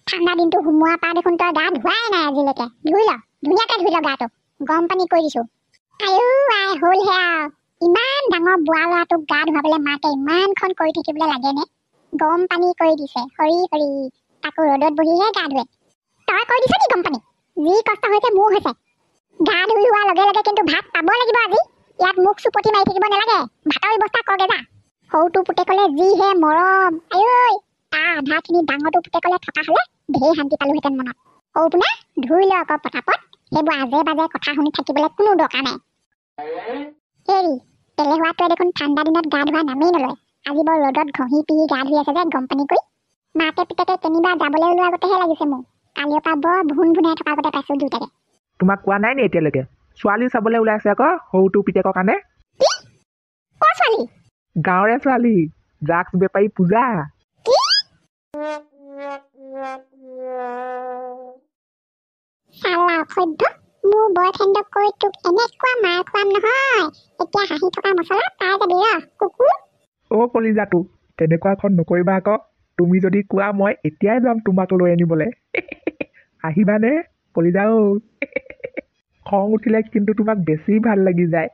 ঠাণ্ডা দিনটো হুমুৱা পা দেখোন তই গা ধুৱাই নাই আজিলৈকে। ধুই ল, ধুনীয়াকে ধুই ল গাটো। গৰম পানী কৰি দিছো। আইও আই হ'লহে আৰু। ইমান ডাঙৰ বুঢ়া ল'ৰাটোক গা ধুৱাবলৈ মাকে ইমানখন কৰি থাকিবলৈ লাগেনে? গৰম পানী কৰি দিছে, হৰি হৰি। তাকো ৰ'দত বহিহে গা ধুৱে। তই কৰি দিছ নি গৰম পানী? যি কষ্ট হৈছে মোৰ হৈছে। গা ধুই হোৱাৰ লগে লগে কিন্তু ভাত পাব লাগিব আজি। ইয়াত মুখ চুপতি মাৰি থাকিব নালাগে। ভাতৰ ব্যৱস্থা কৰগে যা। সৰুটো পুতেকলে যিহে মৰম। আঐ তাৰ আধাখিনি ডাঙৰটো পুতেকলে থকা হ'লে ঢেৰ শান্তি পালোহেঁতেন মনত। সৰু পোনা ধুই ল আকৌ পটাপট। সেইবোৰ আজে বাজে কথা শুনি থাকিবলৈ কোনো দৰকাৰ নাই। হেৰি তেলেহুৱাটোৱে দেখোন ঠাণ্ডা দিনত গা ধোৱা নামেই নলয়। আজি বৰ ৰ'দত ঘঁহি পিহি গা ধুই আছে যে গৰম পানী কৰি। মাকে পিতেকে কেনিবা যাবলৈ ওলোৱা আগতেহে লাগিছে মোৰ। কালিৰ পৰা বৰ ভুন ভুনাই থকা আগতে পাইছো দুইটাকে। তোমাক কোৱা নাই নি এতিয়ালৈকে? ছোৱালী চাবলৈ ওলাইছে আকৌ সৰুটো পিতেকৰ কাৰণে। কি? ক'ৰ ছোৱালী? গাঁৱৰে ছোৱালী, ড্ৰাগছ বেপাৰী পূজা। কি? চালা অসভ্য। মোৰ বয়ফ্ৰেণ্ডক কৈ তোক এনেকুৱা মাৰ খুৱাম নহয়। এতিয়া হাঁহি থকা মছলা পাই যাবি ৰ কুকুৰ। অ' কলিজাটো, তেনেকুৱা এখন নকৰিবা আকৌ। তুমি যদি কোৱা মই এতিয়াই যাম তোমাক লৈ আনিবলৈ। আহিবানে কলিজা? খং উঠিলে কিন্তু তোমাক বেছি ভাল লাগি যায়।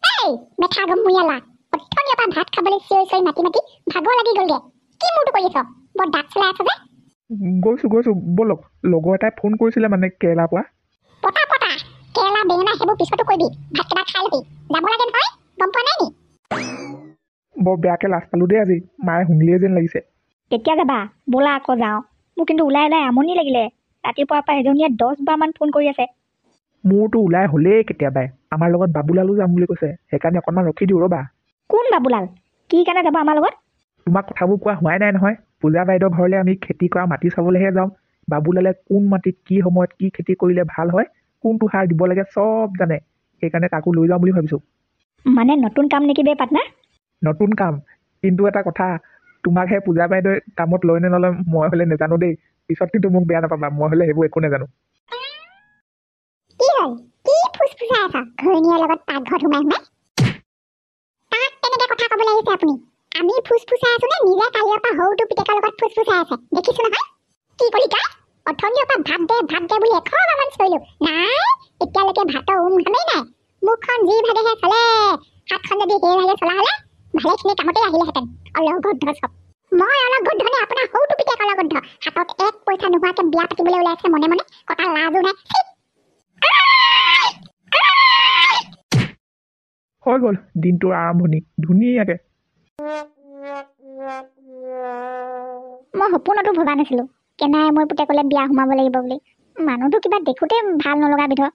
এই মেঠা গমুৰিয়ালা, অথনিৰ পৰা ভাত খাবলৈ চিঞৰি চিঞৰি মাতি মাতি ভাগৰ লাগি গ'লগে। কি মোৰটো কৰি আছ? বৰ দাঁত চলাই আছ যে। গৈছো ব'লক। লগৰ এটাই ফোন কৰিছিলে মানে কেৰেলাৰ পৰা। পতা কেৰেলা বেঙেনা সেইবোৰ পিছতো কৰিবি। ভাতকেইটা খাই ল'বি। যাব লাগে নহয়, গম পোৱা নাই নি? বৰ বেয়াকে লাজ পালো দেই আজি। মায়ে শুনিলেই যেন লাগিছে। কেতিয়া যাবা? ব'লা আকৌ যাওঁ। মোৰ কিন্তু ওলাই আমনি লাগিলে। ৰাতিপুৱাৰ পৰা এজনীয়ে 10 বাৰমান ফোন কৰি আছে। মোৰতো ওলাই হ'লেই কেতিয়াবাই। আমাৰ লগত বাবুলালো যাম বুলি কৈছে। সেইকাৰণে অকণমান ৰখি দিওঁ ৰ'বা। কোন বাবুলাল? কি কাৰণে যাব আমাৰ লগত? তোমাক কথাবোৰ কোৱা হোৱাই নাই নহয়। পূজা বাইদেউৰ ঘৰলৈ আমি খেতি কৰা মাটি চাবলৈহে যাওঁ। বাবুলালে কোন মাটিত কি সময়ত কি খেতি কৰিলে ভাল হয়, কোনটো সাৰ দিব লাগে চব জানে। সেইকাৰণে তাকো লৈ যাওঁ বুলি ভাবিছোঁ। মানে নতুন কাম নেকি বে পাৰ্টনাৰ? নতুন কাম, কিন্তু এটা কথা, তোমাকহে পূজা বাইদেৱে কামত লৈ নে নলয় মই হ'লে নাজানো দেই। পিছত কিন্তু মোক বেয়া নাপাবা, মই হ'লে সেইবোৰ একো নাজানো। কি হ'ল? কি ফুচফুচাই আছা ঘৈণীয়েৰ লগত পাকঘৰত সোমাই সোমাই? তাক তেনেকে কথা ক'বলৈ আহিছে আপুনি? আমি ফুচফুচাই আছো নে নিজে কালিৰ পৰা সৰুটো পিতেকৰ লগত ফুচফুচাই আছে? দেখিছো নহয়। কি কলি তই? অথনিৰ পৰা ভাত দে বুলি 100বাৰমান চিঞৰিলো। নাই, এতিয়ালৈকে ভাতৰ ঘামেই নাই। মুখখন যি ভাগেহে চলে। হাতখন যদি সেই ভাগে চলা হ'লে ভালেখিনি কামতেই আহিলেহেঁতেন। অলগদ্ধ চব। মই অলগদ্ধ নে আপোনাৰ সৰুটো পিতেক অলগদ্ধ? হাতত 1 পইচা নোহোৱাকে বিয়া পাতিবলৈ ওলাইছে মনে মনে। কটা লাজো নাই। হৈ গ'ল দিনটোৰ আৰম্ভণি ধুনীয়াকে। মই সপোনতো ভবা নাছিলো কেনাই মোৰ পুতেকলে বিয়া সোমাব লাগিব বুলি। মানুহটো কিবা দেখোঁতে ভাল নলগা বিধৰ।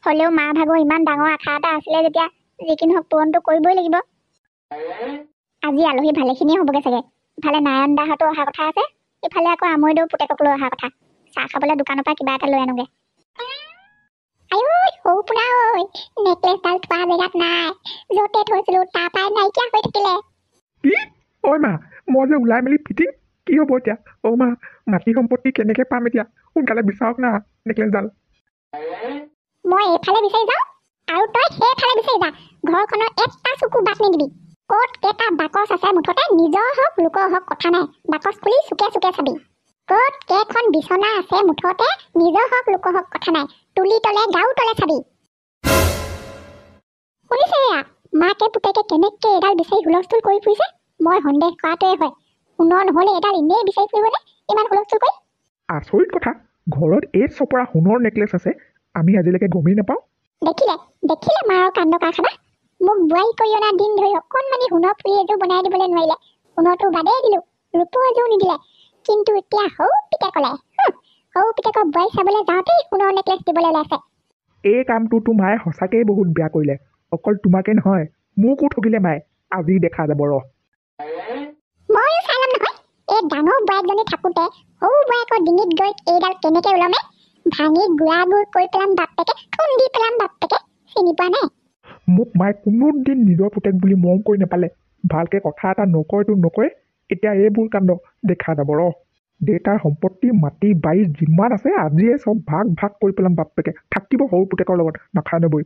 হ'লেও মা ভাগৰ ইমান ডাঙৰ আশা এটা আছিলে যেতিয়া যি কি নহওক পূৰণটো কৰিবই লাগিব। আজি আলহী ভালেখিনিয়ে হ'বগে চাগে। ইফালে নাৰায়ণ দাহঁতো অহা কথা আছে, ইফালে আকৌ আমৈদেউ পুতেকক লৈ অহা কথা। চাহ খাবলৈ দোকানৰ পৰা কিবা এটা লৈ আনোগে। আইঐ সৰু পোনা ঐ, নেকলেছডাল থোৱা জেগাত নাই। য'তে থৈছিলো তাৰ পৰাই নাইকিয়া হৈ থাকিলে। কি? ঐ মা, মই যে ওলাই মেলি ফিটিং। কি হ'ব এতিয়া? অ' মা, মাটি সম্পত্তি কেনেকে পাম এতিয়া? সোনকালে বিচাৰক না নেকলেছডাল। মই এইফালে বিচাৰি যাওঁ আৰু তই সেইফালে বিচাৰি যা। ঘৰখনৰ এটা চকু বাট নিদিবি। ক'ত কেইটা বাকচ আছে মুঠতে নিজৰ হওক লোকৰ হওক কথা নাই। বাকচ খুলি চুকে চুকে চাবি। ক'ত কেইখন বিচনা আছে মুঠতে নিজৰ হওক লোকৰ হওক কথা নাই। তুলি তলে গাও তলে চাবি। শুনিছে এয়া? মাকে পুতেকে কেনেকে এডাল বিচাৰি হুলস্থুল কৰি ফুৰিছে। মই সন্দেহ কৰাটোৱে হয়। সোণৰ নহ'লে এডাল এনেই বিচাৰি ফুৰিবনে ইমান হুলস্থুল কৰি? আচৰিত কথা, ঘৰত এই চপৰা সোণৰ নেকলেছ আছে, আমি আজিলৈকে গমেই নাপাওঁ। দেখিলে মাৰৰ কাণ্ড কাৰখানা। মোক বোৱাৰী কৰি অনা দিন ধৰি অকণমানি সোণৰ ফুলি এযোৰ বনাই দিবলৈ নোৱাৰিলে। সোণৰটো বাদেই দিলো, ৰূপৰ এযোৰ নিদিলে। কিন্তু এতিয়া সৰু পিতেকলে সৰু পিতেকৰ বোৱাৰী চাবলৈ যাওঁতেই সোণৰ নেকলেছ দিবলৈ ওলাইছে। এই কামটোতো মায়ে সঁচাকেই বহুত বেয়া কৰিলে। অকল তোমাকে নহয়, মোকো ঠগিলে মায়ে। আজি দেখা যাব ৰ। ময়ো চাই ল'ম নহয়। এই ডাঙৰ বোৱাৰীজনী থাকোঁতে সৰু বোৱাৰীকৰ ডিঙিত গৈ এইডাল কেনেকে ওলামে। ভাঙি গুড়া গুড় কৰি পেলাম বাপেকে, খুন্দি পেলাম বাপেকে। চিনি পোৱা নাই? মোক মায়ে কোনোদিন নিজৰ পুতেক বুলি মৰম কৰি নাপালে। ভালকে কথা এটা নকয়তো নকয়, এতিয়া এইবোৰ কাণ্ড দেখা যাব ৰ। দেউতাৰ সম্পত্তি মাটি বাৰী যিমান আছে আজিয়ে চব ভাগ কৰি পেলাম বাপেকে। থাকিব সৰু পুতেকৰ লগত নাখায় নবৈ।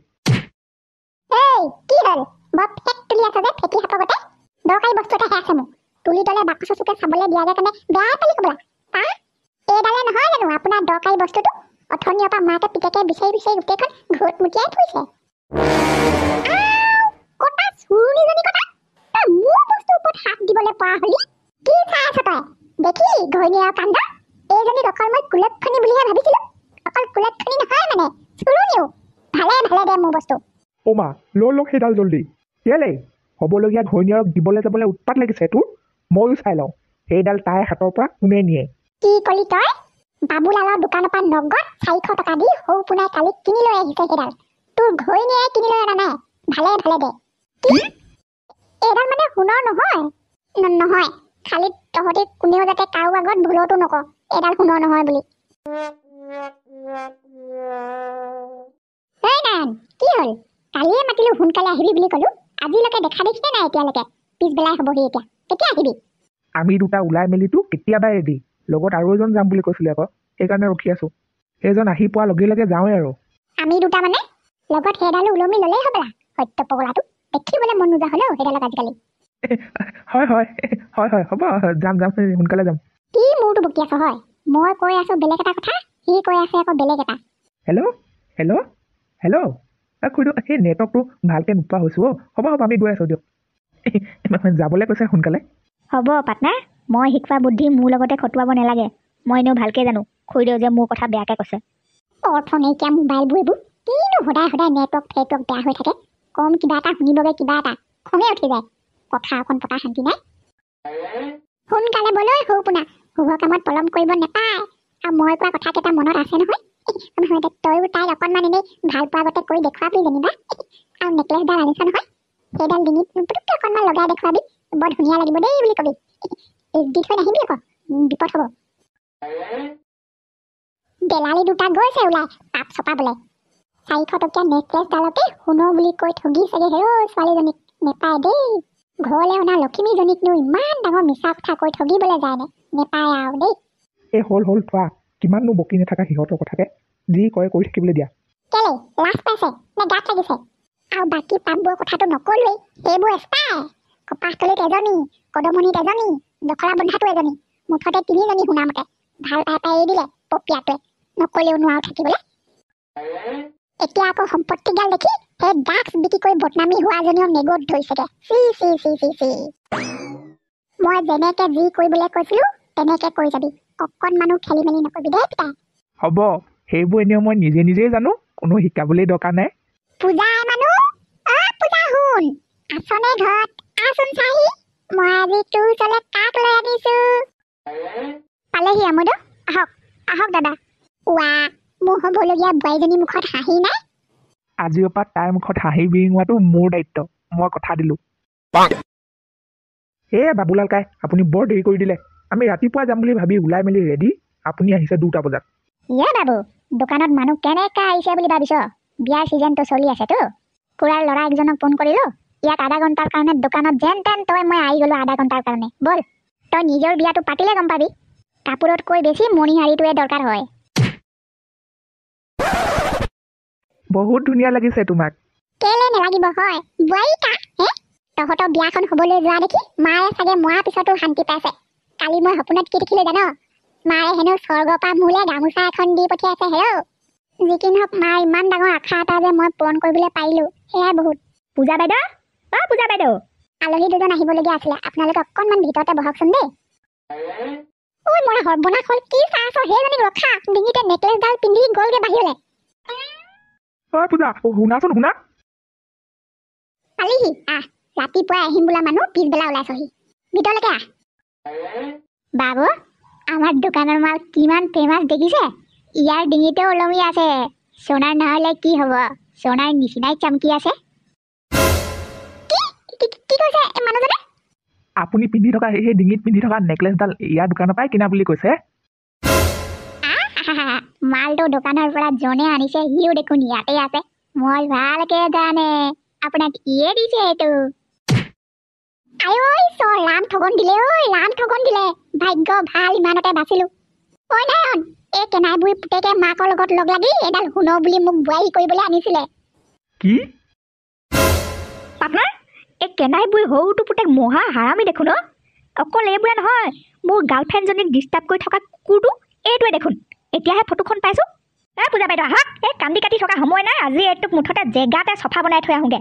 এই কি হ'ল? বৰ ফেক তুলি আছে যে ফেটি সাপৰ গতে। দৰকাৰী বস্তু এটাহে আছে মোৰ। তুলি তলে বাকচৰ চুকে চাবলৈ দিয়াগে কাৰণে বেয়া পালি ক'বলা। এইডালে নহয় জানো আপোনাৰ দৰকাৰী বস্তুটো অথনিৰ পৰা মাকে পিতেকে বিচাৰি বিচাৰি গোটেইখন ঘৰত মুটিয়াই থৈছে কটা চুৰণিজনী কটা তই মোৰ বস্তুৰ ওপৰত হাত দিবলৈ পৰা হলি কি চাই আছ তই দেখিলি ঘৈণীয়েৰ কাণ্ড এইজনীক অকল মই কুলক্ষণী বুলিহে ভাবিছিলো অকল কুলক্ষণী নহয় মানে চুৰণিও ভালে ভালে দে মোৰ বস্তু অ' মা লওক সেইডাল জল্দি কেলে হ'বলগীয়া ঘৈণীয়েৰক দিবলৈ যাবলৈ উৎপাত লাগিছে তোৰ ময়ো চাই লওঁ সেইডাল তাইৰ হাতৰ পৰা কোনে নিয়ে কি কলি তই বাবুলালৰ দোকানৰ পৰা নগদ 400 টকা দি সৌ পোনাই কালি কিনি লৈ আহিছে সেইডাল তোৰ ঘৈণীয়ে কিনি লৈ অনা নাই ভালে ভালে দে কি এইডাল মানে সোণৰ নহয় নহয় খালি তহঁতি কোনেও যাতে কাৰো আগত ভুলতো নক এইডাল সোণৰ নহয় বুলি এই নান কি হ'ল কালিয়ে মাতিলো সোনকালে আহিবি বুলি ক'লো আজিলৈকে দেখা দেখিয়ে নাই এতিয়ালৈকে পিছবেলাই হ'বহি এতিয়া কেতিয়া আহিবি আমি দুটা ওলাই মেলিতো কেতিয়াবাই ৰেডি লগত আৰু এজন যাম বুলি কৈছিলে আকৌ সেইকাৰণে ৰখি আছো সেইজন আহি পোৱাৰ লগে লগে যাওঁৱে আৰু আমি দুটা মানে লগত সেইডালো ওলমি ল'লেই হ'বলা সত্য পগলাটো দেখিবলৈ মন নোযোৱা হ'লেও সেইডালক আজিকালি হয় হয় হয় হয় হ'ব যাম যাম সোনকালে যাম কি মোৰটো বকি আছ হয় মই কৈ আছো বেলেগ এটা কথা সি কৈ আছে আকৌ বেলেগ এটা হেল্ল' হেল্ল' হেল্ল' খুৰীদেউ সেই নেটৱৰ্কটো ভালকৈ নোপোৱা হৈছোঁ হ'ব হ'ব আমি গৈ আছোঁ দিয়ক যাবলৈ কৈছে সোনকালে হ'ব পাৰ্টনাৰ মই শিকোৱা বুদ্ধি মোৰ লগতে খটুৱাব নালাগে মই এনেও ভালকৈ জানো খুৰীদেউ যে মোৰ কথা বেয়াকৈ কৈছে অৰ্থ নাইকিয়া মোবাইলবোৰ এইবোৰ কিনো সদায় সদায় নেটৱৰ্ক বেয়া হৈ থাকে কম কিবা এটা শুনিবগৈ কিবা এটা খঙে উঠি যায় কথা অকণ পতা শান্তি নাই সোনকালে বলৈ সৌ পোনা শুভ কামত পলম কৰিব নাপায় আৰু মই কোৱা কথা কেইটা মনত আছে নহয় তইও তাইক অকণমান এনেই ভাল পোৱা আগতে কৈ দেখুৱাবি যেনিবা আৰু নেকলেছডাল আনিছ নহয় সেইডাল ডিঙিত পুটুককৈ অকণমান লগাই দেখুৱাবি বৰ ধুনীয়া লাগিব দেই বুলি কবি দি থৈ নাহিবি আকৌ বিপদ হ'ব দেলালি দুটা গৈছে ওলাই পাপ চপাবলৈ 400 টকীয়া নেকলেছডালতে সোণৰ বুলি কৈ ঠগি চাগে হেৰৌ ছোৱালীজনীক নেপায় দেই ঘৰলৈ অনা লখিমীজনীকনো ইমান ডাঙৰ মিছা কথা কৈ ঠগিবলৈ যায়নে নেপায় আৰু দেই এই হ'ল থোৱা কিমাননো বকি নাথাকা সিহঁতৰ কথাকে যি কয় কৰি থাকিবলৈ দিয়া কেলে লাজ পাইছে নে গাত লাগিছে আৰু বাকী পাপবোৰৰ কথাটো নকলোৱেই সেইবোৰ এক্সট্ৰাই কপাহতলিত এজনী কদমনিত এজনী দখলা বন্ধাটো এজনী মুঠতে 3জনী শুনামতে ভাল পাই এৰি দিলে পপিয়াটোৱে নকলেও নোৱাৰো থাকিবলৈ এতিয়া আকৌ সম্পত্তিগাল দেখি সেই ড্ৰাগছ বিক্ৰী কৰি বদনামী হোৱাজনীও নেগত ধৰিছেগে চি মই যেনেকে যি কৰিবলৈ কৈছিলো তেনেকে কৰি যাবি অকণমানো খেলি মেলি নকৰিবি দেই পিতাই হ'ব সেইবোৰ এনেও মই নিজেই জানো কোনো শিকাবলৈ দৰকাৰ নাই পূজাৰ মানুহ পূজা শুন আছনে ঘৰত আচোন চাহি মই আজি তোৰ ওচৰলৈ কাক লৈ আনিছো পালেহি আমোদ আহক দাদা ৱা মোৰ হ'বলগীয়া বোৱাৰীজনী মুখত হাঁহি নাই আজিৰ পৰা তাইৰ মুখত হাঁহি বিৰিঙোৱাটো মোৰ দায়িত্ব মই কথা দিলোঁ বাবুলাল কাই আপুনি বৰ দেৰি কৰি দিলে আমি ৰাতিপুৱা যাম বুলি ভাবি ওলাই মেলি ৰেডি আপুনি আহিছে 2টা বজাত বাবু দোকানত মানুহ কেনেকৈ আহিছে বুলি ভাবিছ বিয়াৰ ছিজনটো চলি আছেতো খুৰাৰ ল'ৰা একজনক ফোন কৰিলোঁ ইয়াক আধা ঘণ্টাৰ কাৰণে দোকানত যেন তেন তই মই আহি গ'লোঁ আধা ঘণ্টাৰ কাৰণে বল তই নিজৰ বিয়াটো পাতিলে গম পাবি কাপোৰতকৈ বেছি মণিহাৰীটোৱে দৰকাৰ হয় বহুত ধুনীয়া লাগিছে তোমাক কেলে নালাগিব হয় বোৱাৰী কা তহঁতৰ বিয়াখন হ'বলৈ যোৱা দেখি মায়ে চাগে মৰাৰ পিছতো শান্তি পাইছে কালি মই সপোনত কি দেখিলোঁ জান মায়ে হেনো স্বৰ্গৰ পৰা মোলৈ গামোচা এখন দি পঠিয়াইছে হেৰৌ যি কি নহওক মাৰ ইমান ডাঙৰ আশা এটা যে মই পূৰণ কৰিবলৈ পাৰিলোঁ সেয়াই বহুত পূজা বাইদেউ পূজা বাইদেউ আলহী দুজন আহিবলগীয়া আছিলে আপোনালোকে অকণমান ভিতৰতে বহকচোন দেই ঐ মৰা সৰ্বনাশ হ'ল কি চাই আছ সেইজনীক ৰখা ডিঙিতে নেকলেছডাল পিন্ধি গ'লগে বাহিৰলৈ পূজা শুনাচোন শুনা পালিহি ৰাতিপুৱাই আহিম বোলা মানুহ পিছবেলা ওলাইছহি ভিতৰলৈকে বাবু আমাৰ দোকানৰ মাল কিমান ফেমাছ দেখিছে ইয়াৰ ডিঙিতে ওলমি আছে সোণাৰ নহ'লে কি হ'ব সোণাৰ নিচিনাই চমকি আছে কি কৈছে মানুহজনে আপুনি পিন্ধি থকা সেই ডিঙিত পিন্ধি থকা নেকলেছডাল ইয়াৰ দোকানৰ পৰাই কিনা বুলি কৈছে মালটো দোকানৰ পৰা জনে আনিছে সিও দেখোন ইয়াতে আছে মই ভালকে জানে আপোনাক ইয়ে দিছে এইটো ৰাম ঠগন দিলে ৰাম ঠগন দিলে ভাগ্য ভাল ইমানতে বাচিলো ঐ নায়ন এই কেনাইবুঢ়ী পুতেকে মাকৰ লগত লগ লাগি এডাল সোণৰ বুলি মোক বোৱাৰী কৰিবলৈ আনিছিলে কি পাৰ্টনাৰ এই কেনাইবুঢ়ী সৰুটো পুতেক মহা হাৰামি দেখোন অকল এইবোৰে নহয় মোৰ গাৰ্লফ্ৰেণ্ডজনীক ডিষ্টাৰ্ব কৰি থকা কুকুৰটো এইটোৱে দেখোন। এতিয়াহে ফটোখন পাইছোঁ। পূজা বাইদেউ আহক, এই কান্দি কাটি থকা সময় নাই, আজি এইটোক মুঠতে জেগাতে চফা বনাই থৈ আহোঁগৈ।